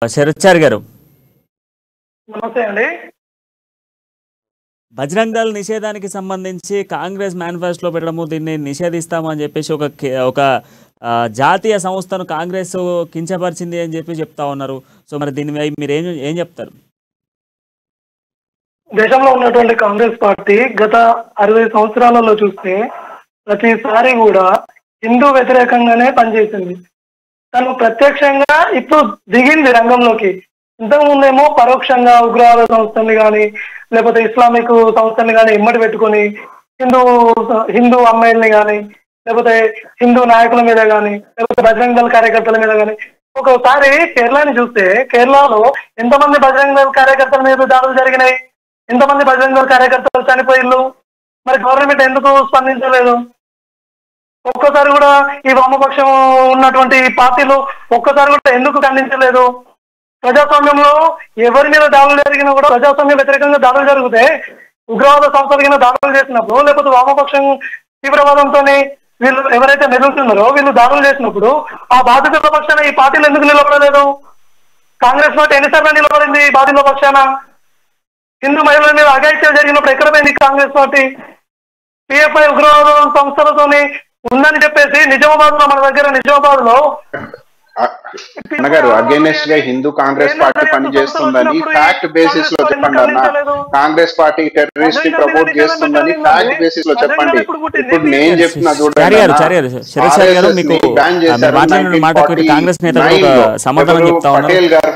శరత్చారి గారు, నమస్తే అండి. బజరంగ్ దళ్ నిషేధానికి సంబంధించి కాంగ్రెస్ మేనిఫెస్టోలో పెట్టడము, దీన్ని నిషేధిస్తామని చెప్పేసి ఒక జాతీయ సంస్థను కాంగ్రెస్ కించపరిచింది అని చెప్తా ఉన్నారు. సో మరి దీని మీరు ఏం చెప్తారు? దేశంలో ఉన్నటువంటి కాంగ్రెస్ పార్టీ గత 60 సంవత్సరాలలో చూస్తే ప్రతిసారి కూడా హిందూ వ్యతిరేకంగానే పనిచేసింది. తను ప్రత్యక్షంగా ఇప్పుడు దిగింది రంగంలోకి. ఇంతకుముందేమో పరోక్షంగా ఉగ్రవాద సంస్థల్ని కానీ లేకపోతే ఇస్లామిక్ సంస్థల్ని కానీ ఇమ్మడి పెట్టుకొని హిందూ అమ్మాయిల్ని కానీ లేకపోతే హిందూ నాయకుల మీద కానీ లేకపోతే బజరంగ్ దళ్ కార్యకర్తల మీద కానీ. ఒకసారి కేరళని చూస్తే కేరళలో ఎంతమంది బజరంగ్ దళ్ కార్యకర్తల మీద దాడులు జరిగినాయి, ఎంతమంది బజరంగ్ దళ్ కార్యకర్తలు చనిపోయిళ్ళు. మరి గవర్నమెంట్ ఎందుకు స్పందించలేదు? ఒక్కసారి కూడా ఈ వామపక్షం ఉన్నటువంటి పార్టీలు ఒక్కసారి కూడా ఎందుకు ఖండించలేదు? ప్రజాస్వామ్యంలో ఎవరి మీద దాడులు జరిగినా కూడా ప్రజాస్వామ్య వ్యతిరేకంగా దాడులు జరిగితే, ఉగ్రవాద సంస్థల కింద దాడులు చేసినప్పుడు లేకపోతే వామపక్షం తీవ్రవాదంతో వీళ్ళు ఎవరైతే మెదులుతున్నారో వీళ్ళు దాడులు చేసినప్పుడు ఆ బాధితుల పక్షాన ఈ పార్టీలు ఎందుకు నిలబడలేదు? కాంగ్రెస్ పార్టీ ఎన్నిసార్లు నిలబడింది బాధితుల పక్షాన? హిందూ మహిళల మీద అఘాయిత్యాలు జరిగినప్పుడు ఎక్కడ పోయింది కాంగ్రెస్ పార్టీ? పిఎఫ్ఐ ఉగ్రవాద సంస్థలతోని ఉందని చెప్పేసి నిజామాబాద్ లో, మన దగ్గర నిజామాబాద్ లో అన్నగారు అగేనెస్ట్ గా హిందూ కాంగ్రెస్ పార్టీ పనిచేస్తుందని ఫ్యాక్ట్ బేసిస్ లో చెప్పండి అన్న. కాంగ్రెస్ పార్టీ టెర్రరిస్ట్ ప్రమోట్ చేస్తుందని ఫ్యాక్ట్ బేసిస్ లో చెప్పండి. ఇప్పుడు నేను చెప్తున్నా చూడండి, పటేల్ గారు